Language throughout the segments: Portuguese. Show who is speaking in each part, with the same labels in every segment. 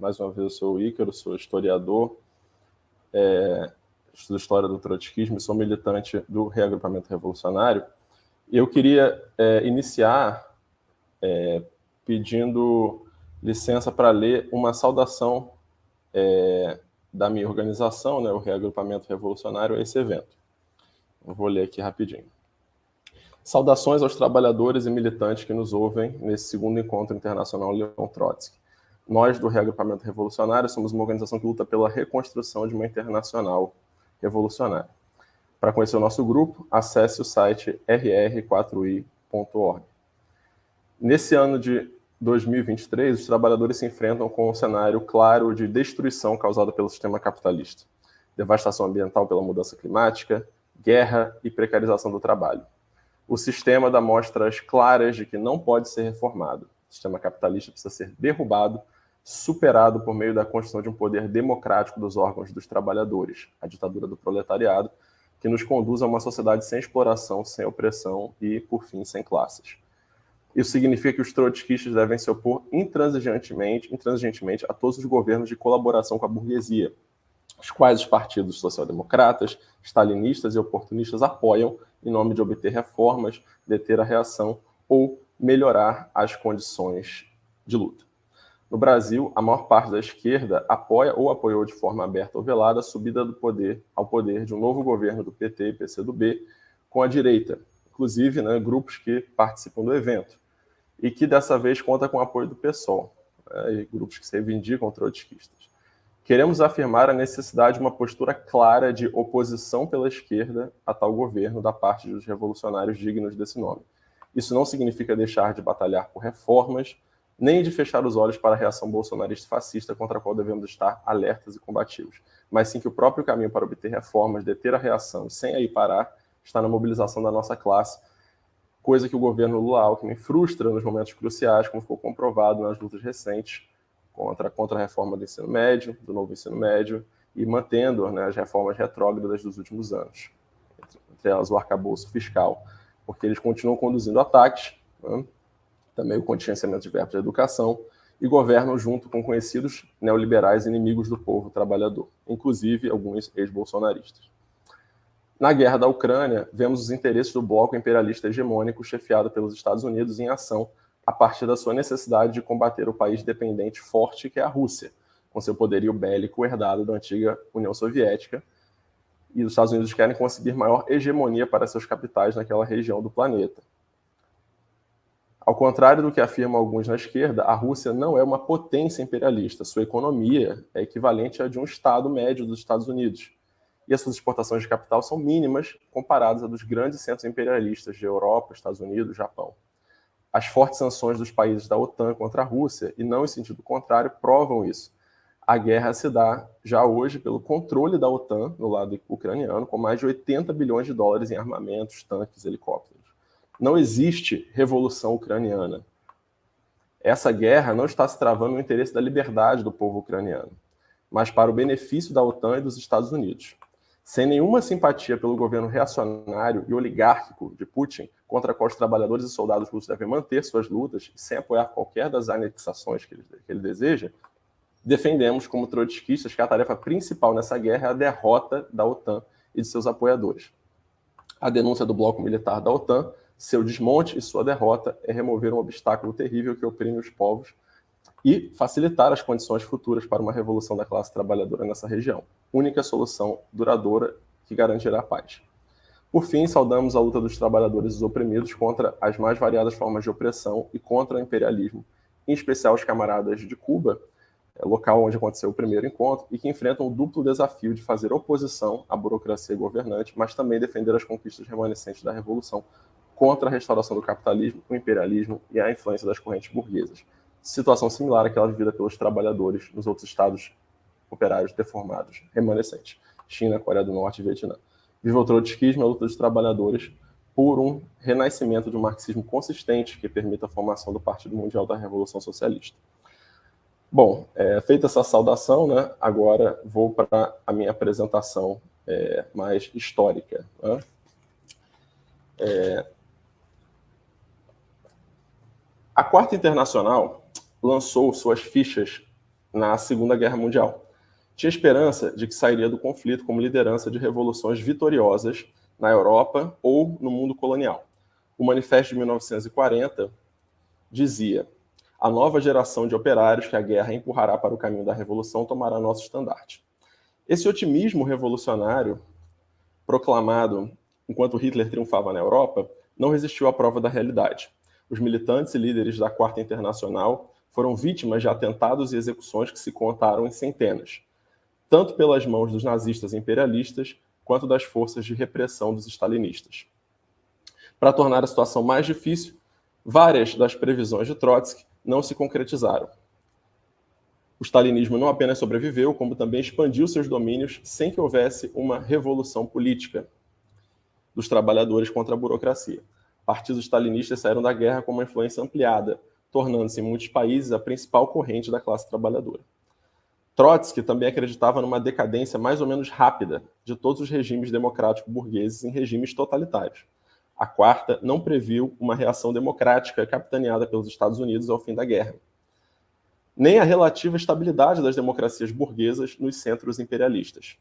Speaker 1: Mais uma vez, eu sou o Ícaro, sou historiador, estudo história do trotskismo e sou militante do reagrupamento revolucionário. E eu queria iniciar pedindo licença para ler uma saudação da minha organização, né, o Reagrupamento Revolucionário, a esse evento. Eu vou ler aqui rapidinho. Saudações aos trabalhadores e militantes que nos ouvem nesse segundo encontro internacional Leon Trotsky. Nós, do Reagrupamento Revolucionário, somos uma organização que luta pela reconstrução de uma internacional revolucionária. Para conhecer o nosso grupo, acesse o site rr4i.org. Nesse ano de 2023, os trabalhadores se enfrentam com um cenário claro de destruição causada pelo sistema capitalista, devastação ambiental pela mudança climática, guerra e precarização do trabalho. O sistema dá mostras claras de que não pode ser reformado. O sistema capitalista precisa ser derrubado, superado por meio da construção de um poder democrático dos órgãos dos trabalhadores, a ditadura do proletariado, que nos conduz a uma sociedade sem exploração, sem opressão e, por fim, sem classes. Isso significa que os trotskistas devem se opor intransigentemente a todos os governos de colaboração com a burguesia, os quais os partidos social-democratas, stalinistas e oportunistas apoiam em nome de obter reformas, deter a reação ou melhorar as condições de luta. No Brasil, a maior parte da esquerda apoia ou apoiou de forma aberta ou velada a subida do poder ao poder de um novo governo do PT e PCdoB com a direita, inclusive, né, grupos que participam do evento, e que dessa vez conta com o apoio do PSOL, e grupos que se reivindicam trotskistas. Queremos afirmar a necessidade de uma postura clara de oposição pela esquerda a tal governo da parte dos revolucionários dignos desse nome. Isso não significa deixar de batalhar por reformas, nem de fechar os olhos para a reação bolsonarista e fascista contra a qual devemos estar alertas e combativos, mas sim que o próprio caminho para obter reformas, deter a reação, sem aí parar, está na mobilização da nossa classe, coisa que o governo Lula-Alckmin frustra nos momentos cruciais, como ficou comprovado nas lutas recentes contra a reforma do ensino médio, do novo ensino médio, e mantendo, né, as reformas retrógradas dos últimos anos, entre elas o arcabouço fiscal, porque eles continuam conduzindo ataques, né, também o contingenciamento de verbas de educação, e governam junto com conhecidos neoliberais inimigos do povo trabalhador, inclusive alguns ex-bolsonaristas. Na guerra da Ucrânia, vemos os interesses do bloco imperialista hegemônico chefiado pelos Estados Unidos em ação a partir da sua necessidade de combater o país dependente forte que é a Rússia, com seu poderio bélico herdado da antiga União Soviética, e os Estados Unidos querem conseguir maior hegemonia para seus capitais naquela região do planeta. Ao contrário do que afirmam alguns na esquerda, a Rússia não é uma potência imperialista. Sua economia é equivalente à de um estado médio dos Estados Unidos. E as suas exportações de capital são mínimas comparadas a dos grandes centros imperialistas de Europa, Estados Unidos, Japão. As fortes sanções dos países da OTAN contra a Rússia, e não em sentido contrário, provam isso. A guerra se dá já hoje pelo controle da OTAN no lado ucraniano, com mais de 80 bilhões de dólares em armamentos, tanques, helicópteros. Não existe revolução ucraniana. Essa guerra não está se travando no interesse da liberdade do povo ucraniano, mas para o benefício da OTAN e dos Estados Unidos. Sem nenhuma simpatia pelo governo reacionário e oligárquico de Putin, contra a qual os trabalhadores e soldados russos devem manter suas lutas, e sem apoiar qualquer das anexações que ele deseja, defendemos, como trotskistas, que a tarefa principal nessa guerra é a derrota da OTAN e de seus apoiadores. A denúncia do bloco militar da OTAN, seu desmonte e sua derrota é remover um obstáculo terrível que oprime os povos e facilitar as condições futuras para uma revolução da classe trabalhadora nessa região. Única solução duradoura que garantirá a paz. Por fim, saudamos a luta dos trabalhadores e dos oprimidos contra as mais variadas formas de opressão e contra o imperialismo, em especial os camaradas de Cuba, local onde aconteceu o primeiro encontro, e que enfrentam o duplo desafio de fazer oposição à burocracia governante, mas também defender as conquistas remanescentes da Revolução contra a restauração do capitalismo, o imperialismo e a influência das correntes burguesas. Situação similar àquela vivida pelos trabalhadores nos outros estados operários deformados, remanescentes, China, Coreia do Norte e Vietnã. Viva o trotskismo, a luta dos trabalhadores por um renascimento de um marxismo consistente que permita a formação do Partido Mundial da Revolução Socialista. Bom, feita essa saudação, né, agora vou para a minha apresentação mais histórica. Né? A Quarta Internacional lançou suas fichas na Segunda Guerra Mundial. Tinha esperança de que sairia do conflito como liderança de revoluções vitoriosas na Europa ou no mundo colonial. O Manifesto de 1940 dizia: a nova geração de operários que a guerra empurrará para o caminho da revolução tomará nosso estandarte. Esse otimismo revolucionário, proclamado enquanto Hitler triunfava na Europa, não resistiu à prova da realidade. Os militantes e líderes da Quarta Internacional foram vítimas de atentados e execuções que se contaram em centenas, tanto pelas mãos dos nazistas imperialistas quanto das forças de repressão dos stalinistas. Para tornar a situação mais difícil, várias das previsões de Trotsky não se concretizaram. O stalinismo não apenas sobreviveu, como também expandiu seus domínios sem que houvesse uma revolução política dos trabalhadores contra a burocracia. Partidos stalinistas saíram da guerra com uma influência ampliada, tornando-se em muitos países a principal corrente da classe trabalhadora. Trotsky também acreditava numa decadência mais ou menos rápida de todos os regimes democráticos burgueses em regimes totalitários. A Quarta não previu uma reação democrática capitaneada pelos Estados Unidos ao fim da guerra, nem a relativa estabilidade das democracias burguesas nos centros imperialistas.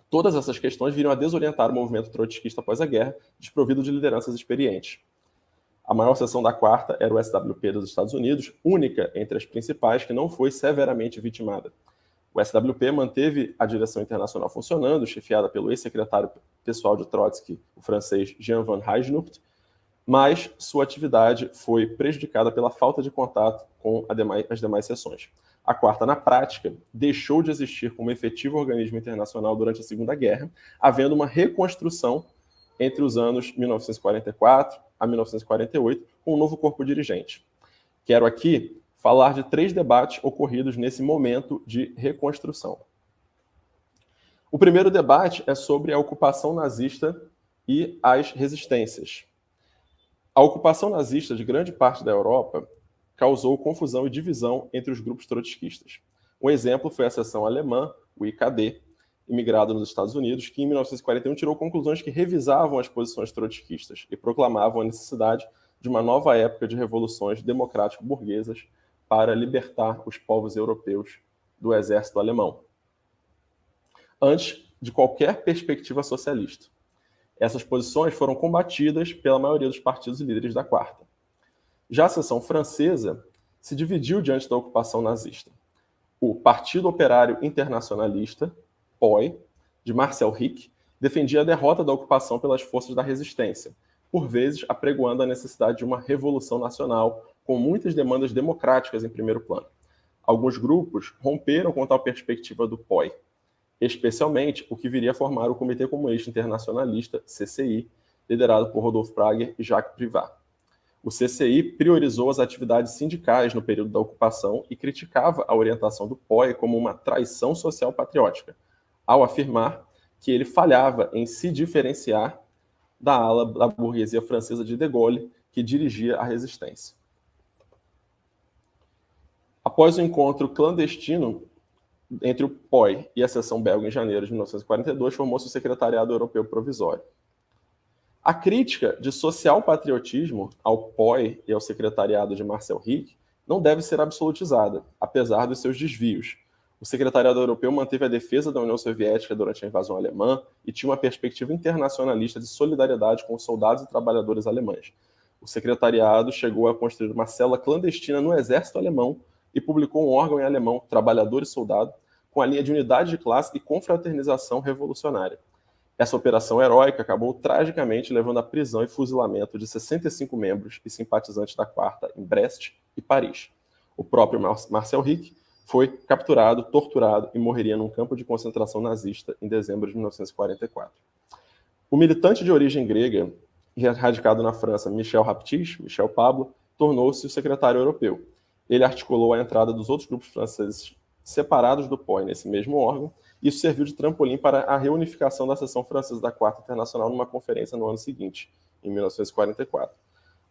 Speaker 1: Todas essas questões viriam a desorientar o movimento trotskista após a guerra, desprovido de lideranças experientes. A maior seção da Quarta era o SWP dos Estados Unidos, única entre as principais que não foi severamente vitimada. O SWP manteve a direção internacional funcionando, chefiada pelo ex-secretário pessoal de Trotsky, o francês Jean van Heijnoort, mas sua atividade foi prejudicada pela falta de contato com as demais seções. A Quarta, na prática, deixou de existir como efetivo organismo internacional durante a Segunda Guerra, havendo uma reconstrução entre os anos 1944 a 1948, com um novo corpo dirigente. Quero aqui falar de 3 debates ocorridos nesse momento de reconstrução. O primeiro debate é sobre a ocupação nazista e as resistências. A ocupação nazista de grande parte da Europa causou confusão e divisão entre os grupos trotskistas. Um exemplo foi a seção alemã, o IKD, imigrado nos Estados Unidos, que em 1941 tirou conclusões que revisavam as posições trotskistas e proclamavam a necessidade de uma nova época de revoluções democrático-burguesas para libertar os povos europeus do exército alemão, antes de qualquer perspectiva socialista. Essas posições foram combatidas pela maioria dos partidos e líderes da Quarta. Já a seção francesa se dividiu diante da ocupação nazista. O Partido Operário Internacionalista, POI, de Marcel Hick, defendia a derrota da ocupação pelas forças da resistência, por vezes apregoando a necessidade de uma revolução nacional, com muitas demandas democráticas em primeiro plano. Alguns grupos romperam com tal perspectiva do POI, especialmente o que viria a formar o Comitê Comunista Internacionalista, CCI, liderado por Rodolphe Prager e Jacques Privat. O CCI priorizou as atividades sindicais no período da ocupação e criticava a orientação do POI como uma traição social patriótica, ao afirmar que ele falhava em se diferenciar da ala da burguesia francesa de De Gaulle, que dirigia a resistência. Após o encontro clandestino entre o POI e a seção belga em janeiro de 1942, formou-se o Secretariado Europeu Provisório. A crítica de social-patriotismo ao POI e ao secretariado de Marcel Hick não deve ser absolutizada, apesar dos seus desvios. O Secretariado Europeu manteve a defesa da União Soviética durante a invasão alemã e tinha uma perspectiva internacionalista de solidariedade com os soldados e trabalhadores alemães. O secretariado chegou a construir uma célula clandestina no exército alemão e publicou um órgão em alemão, Trabalhador e Soldado, com a linha de unidade de classe e confraternização revolucionária. Essa operação heróica acabou tragicamente levando à prisão e fuzilamento de 65 membros e simpatizantes da Quarta em Brest e Paris. O próprio Marcel Hick foi capturado, torturado e morreria num campo de concentração nazista em dezembro de 1944. O militante de origem grega e radicado na França, Michel Pablo, tornou-se o secretário europeu. Ele articulou a entrada dos outros grupos franceses separados do POI nesse mesmo órgão. Isso serviu de trampolim para a reunificação da seção francesa da Quarta Internacional numa conferência no ano seguinte, em 1944.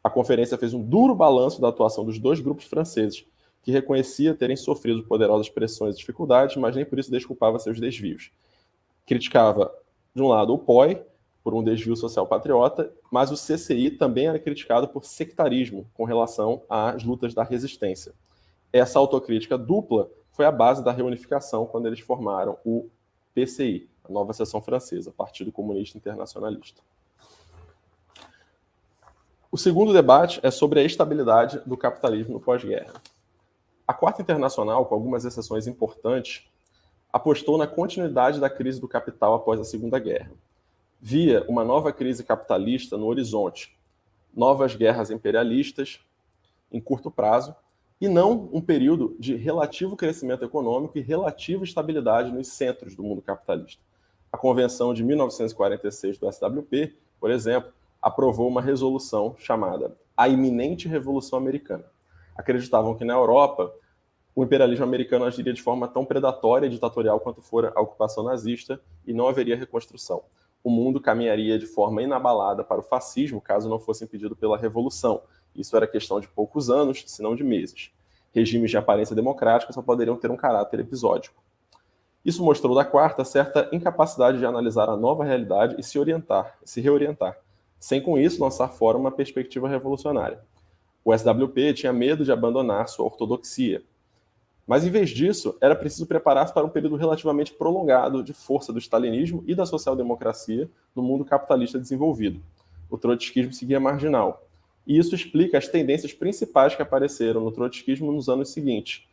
Speaker 1: A conferência fez um duro balanço da atuação dos 2 grupos franceses, que reconhecia terem sofrido poderosas pressões e dificuldades, mas nem por isso desculpava seus desvios. Criticava, de um lado, o POI, por um desvio social patriota, mas o CCI também era criticado por sectarismo com relação às lutas da resistência. Essa autocrítica dupla foi a base da reunificação quando eles formaram o PCI, a nova seção francesa, Partido Comunista Internacionalista. O segundo debate é sobre a estabilidade do capitalismo no pós-guerra. A Quarta Internacional, com algumas exceções importantes, apostou na continuidade da crise do capital após a Segunda Guerra. Via uma nova crise capitalista no horizonte, novas guerras imperialistas em curto prazo, e não um período de relativo crescimento econômico e relativa estabilidade nos centros do mundo capitalista. A Convenção de 1946 do SWP, por exemplo, aprovou uma resolução chamada A Iminente Revolução Americana. Acreditavam que na Europa o imperialismo americano agiria de forma tão predatória e ditatorial quanto fora a ocupação nazista e não haveria reconstrução. O mundo caminharia de forma inabalada para o fascismo caso não fosse impedido pela revolução. Isso era questão de poucos anos, se não de meses. Regimes de aparência democrática só poderiam ter um caráter episódico. Isso mostrou da Quarta certa incapacidade de analisar a nova realidade e se reorientar, sem com isso lançar fora uma perspectiva revolucionária. O SWP tinha medo de abandonar sua ortodoxia. Mas, em vez disso, era preciso preparar-se para um período relativamente prolongado de força do stalinismo e da social-democracia no mundo capitalista desenvolvido. O trotskismo seguia marginal. E isso explica as tendências principais que apareceram no trotskismo nos anos seguintes.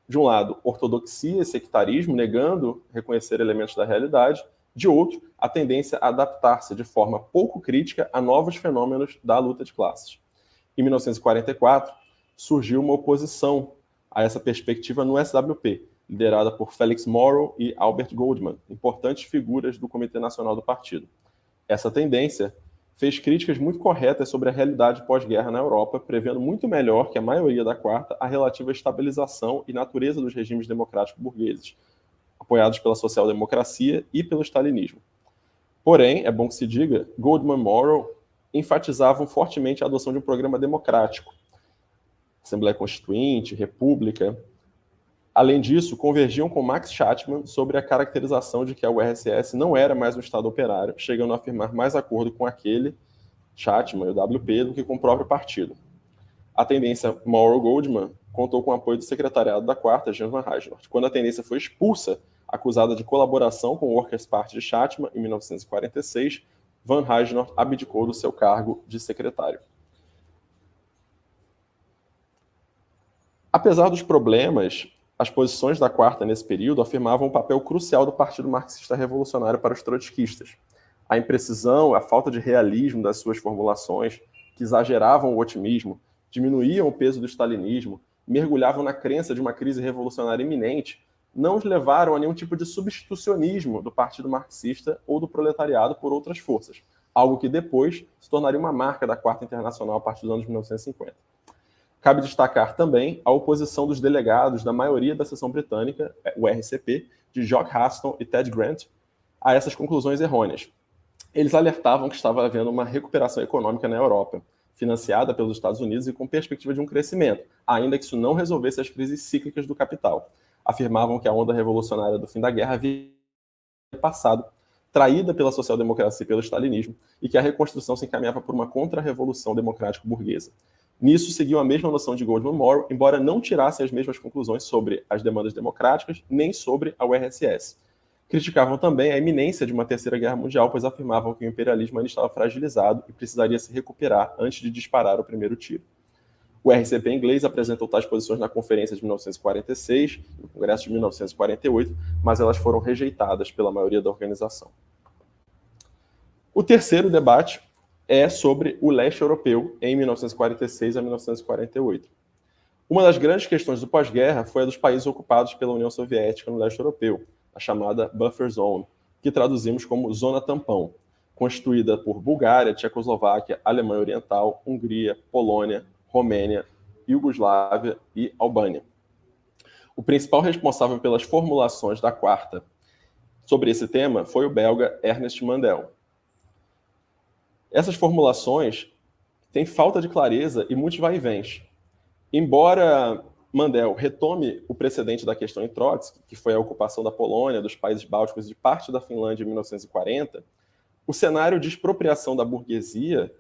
Speaker 1: De um lado, ortodoxia e sectarismo, negando reconhecer elementos da realidade. De outro, a tendência a adaptar-se de forma pouco crítica a novos fenômenos da luta de classes. Em 1944, surgiu uma oposição a essa perspectiva no SWP, liderada por Felix Morrow e Albert Goldman, importantes figuras do Comitê Nacional do Partido. Essa tendência fez críticas muito corretas sobre a realidade pós-guerra na Europa, prevendo muito melhor que a maioria da Quarta a relativa estabilização e natureza dos regimes democráticos burgueses, apoiados pela social-democracia e pelo stalinismo. Porém, é bom que se diga, Goldman e Morrow enfatizavam fortemente a adoção de um programa democrático, Assembleia Constituinte, República. Além disso, convergiam com Max Shachtman sobre a caracterização de que a URSS não era mais um Estado operário, chegando a afirmar mais acordo com aquele, Shachtman e o WP, do que com o próprio partido. A tendência Morrow-Goldman contou com o apoio do secretariado da Quarta, Jean Van Heijnort. Quando a tendência foi expulsa, acusada de colaboração com o Workers' Party de Shachtman, em 1946, Van Heijnort abdicou do seu cargo de secretário. Apesar dos problemas, as posições da Quarta nesse período afirmavam o papel crucial do Partido Marxista Revolucionário para os trotskistas. A imprecisão, a falta de realismo das suas formulações, que exageravam o otimismo, diminuíam o peso do stalinismo, mergulhavam na crença de uma crise revolucionária iminente, não os levaram a nenhum tipo de substitucionismo do Partido Marxista ou do proletariado por outras forças, algo que depois se tornaria uma marca da Quarta Internacional a partir dos anos 1950. Cabe destacar também a oposição dos delegados da maioria da seção britânica, o RCP, de Jock Haston e Ted Grant, a essas conclusões errôneas. Eles alertavam que estava havendo uma recuperação econômica na Europa, financiada pelos Estados Unidos e com perspectiva de um crescimento, ainda que isso não resolvesse as crises cíclicas do capital. Afirmavam que a onda revolucionária do fim da guerra havia passado, traída pela social-democracia e pelo stalinismo, e que a reconstrução se encaminhava por uma contra-revolução democrático-burguesa. Nisso seguiu a mesma noção de Goldman e Morrow, embora não tirassem as mesmas conclusões sobre as demandas democráticas, nem sobre a URSS. Criticavam também a iminência de uma terceira guerra mundial, pois afirmavam que o imperialismo ainda estava fragilizado e precisaria se recuperar antes de disparar o primeiro tiro. O RCP inglês apresentou tais posições na Conferência de 1946 e no Congresso de 1948, mas elas foram rejeitadas pela maioria da organização. O terceiro debate é sobre o leste europeu em 1946 a 1948. Uma das grandes questões do pós-guerra foi a dos países ocupados pela União Soviética no leste europeu, a chamada Buffer Zone, que traduzimos como Zona Tampão, constituída por Bulgária, Tchecoslováquia, Alemanha Oriental, Hungria, Polônia, Romênia, Iugoslávia e Albânia. O principal responsável pelas formulações da Quarta sobre esse tema foi o belga Ernest Mandel. Essas formulações têm falta de clareza e muitos vai-e-vens. Embora Mandel retome o precedente da questão em Trotsky, que foi a ocupação da Polônia, dos países bálticos e de parte da Finlândia em 1940, o cenário de expropriação da burguesia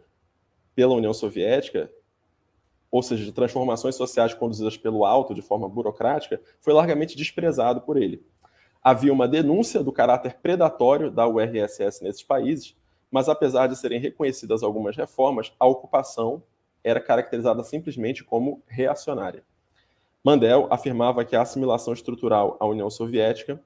Speaker 1: pela União Soviética ou seja, de transformações sociais conduzidas pelo alto de forma burocrática, foi largamente desprezado por ele. Havia uma denúncia do caráter predatório da URSS nesses países, mas apesar de serem reconhecidas algumas reformas, a ocupação era caracterizada simplesmente como reacionária. Mandel afirmava que a assimilação estrutural à União Soviética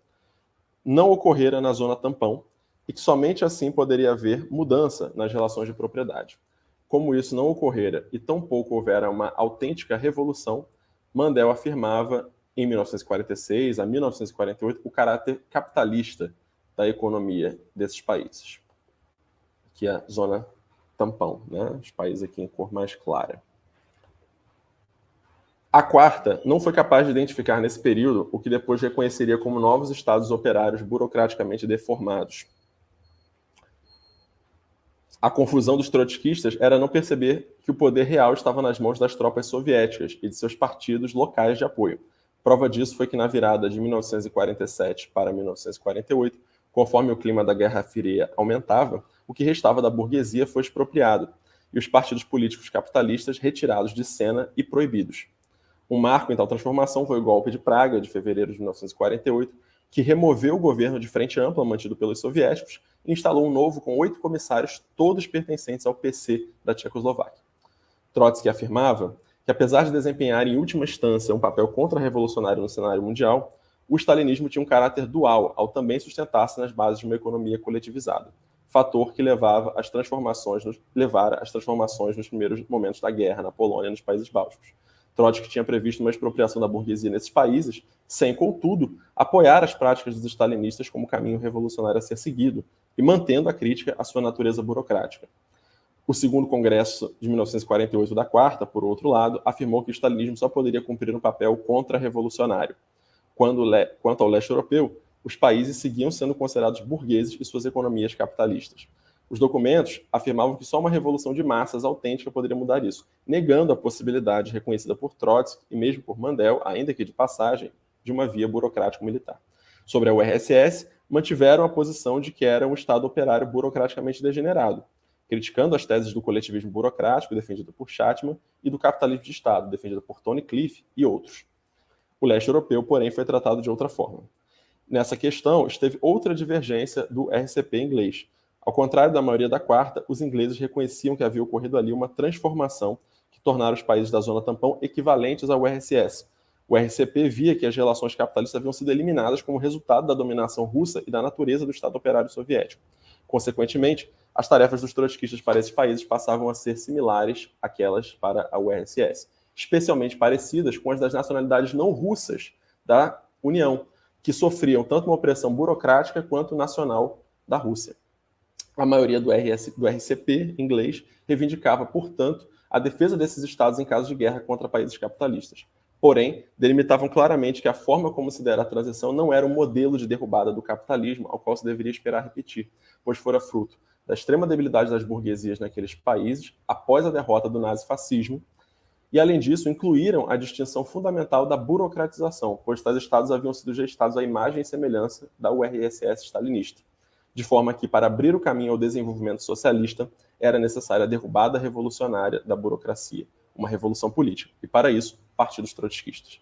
Speaker 1: não ocorrera na zona tampão e que somente assim poderia haver mudança nas relações de propriedade. Como isso não ocorrera e tampouco houvera uma autêntica revolução, Mandel afirmava, em 1946 a 1948, o caráter capitalista da economia desses países, que é a zona tampão, né? Os países aqui em cor mais clara. A quarta não foi capaz de identificar nesse período o que depois reconheceria como novos estados operários burocraticamente deformados. A confusão dos trotskistas era não perceber que o poder real estava nas mãos das tropas soviéticas e de seus partidos locais de apoio. Prova disso foi que na virada de 1947 para 1948, conforme o clima da Guerra Fria aumentava, o que restava da burguesia foi expropriado e os partidos políticos capitalistas retirados de cena e proibidos. Um marco em tal transformação foi o golpe de Praga, de fevereiro de 1948, que removeu o governo de frente ampla mantido pelos soviéticos e instalou um novo com 8 comissários, todos pertencentes ao PC da Tchecoslováquia. Trotsky afirmava que, apesar de desempenhar em última instância um papel contra-revolucionário no cenário mundial, o stalinismo tinha um caráter dual ao também sustentar-se nas bases de uma economia coletivizada, fator que levara às transformações nos primeiros momentos da guerra na Polônia e nos países bálticos. Trotsky tinha previsto uma expropriação da burguesia nesses países, sem, contudo, apoiar as práticas dos stalinistas como caminho revolucionário a ser seguido e mantendo a crítica à sua natureza burocrática. O segundo congresso de 1948 da Quarta, por outro lado, afirmou que o stalinismo só poderia cumprir um papel contra-revolucionário. Quanto ao leste europeu, os países seguiam sendo considerados burgueses e suas economias capitalistas. Os documentos afirmavam que só uma revolução de massas autêntica poderia mudar isso, negando a possibilidade reconhecida por Trotsky e mesmo por Mandel, ainda que de passagem, de uma via burocrático-militar. Sobre a URSS, mantiveram a posição de que era um Estado operário burocraticamente degenerado, criticando as teses do coletivismo burocrático, defendido por Chapman, e do capitalismo de Estado, defendido por Tony Cliff e outros. O leste europeu, porém, foi tratado de outra forma. Nessa questão, esteve outra divergência do RCP inglês. Ao contrário da maioria da Quarta, os ingleses reconheciam que havia ocorrido ali uma transformação que tornara os países da zona tampão equivalentes ao URSS. O RCP via que as relações capitalistas haviam sido eliminadas como resultado da dominação russa e da natureza do Estado operário soviético. Consequentemente, as tarefas dos trotskistas para esses países passavam a ser similares àquelas para a URSS, especialmente parecidas com as das nacionalidades não russas da União, que sofriam tanto uma opressão burocrática quanto nacional da Rússia. A maioria do RCP inglês reivindicava, portanto, a defesa desses estados em caso de guerra contra países capitalistas. Porém, delimitavam claramente que a forma como se dera a transição não era um modelo de derrubada do capitalismo ao qual se deveria esperar repetir, pois fora fruto da extrema debilidade das burguesias naqueles países após a derrota do nazifascismo, e, além disso, incluíram a distinção fundamental da burocratização, pois tais estados haviam sido gestados à imagem e semelhança da URSS stalinista, de forma que, para abrir o caminho ao desenvolvimento socialista, era necessária a derrubada revolucionária da burocracia, uma revolução política, e, para isso, partidos trotskistas.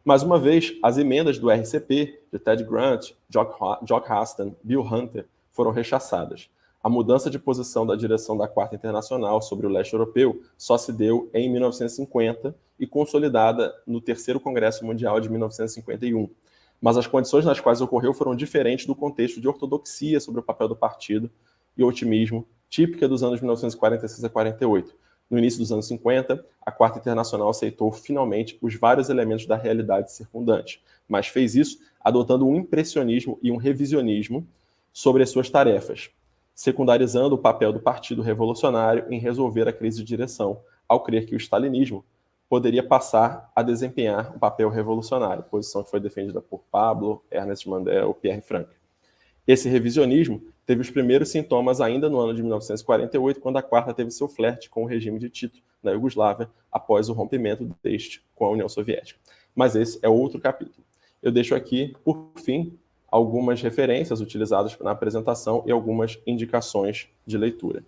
Speaker 1: Mais uma vez, as emendas do RCP, de Ted Grant, Jock Huston, Bill Hunter, foram rechaçadas. A mudança de posição da direção da Quarta Internacional sobre o leste europeu só se deu em 1950 e consolidada no Terceiro Congresso Mundial de 1951. Mas as condições nas quais ocorreu foram diferentes do contexto de ortodoxia sobre o papel do partido e otimismo típica dos anos 1946 a 48. No início dos anos 50, a Quarta Internacional aceitou finalmente os vários elementos da realidade circundante, mas fez isso adotando um impressionismo e um revisionismo sobre as suas tarefas, secundarizando o papel do Partido Revolucionário em resolver a crise de direção, ao crer que o stalinismo poderia passar a desempenhar um papel revolucionário, posição que foi defendida por Pablo, Ernest Mandel, Pierre Frank. Esse revisionismo teve os primeiros sintomas ainda no ano de 1948, quando a Quarta teve seu flerte com o regime de Tito na Iugoslávia, após o rompimento deste com a União Soviética. Mas esse é outro capítulo. Eu deixo aqui, por fim, algumas referências utilizadas na apresentação e algumas indicações de leitura.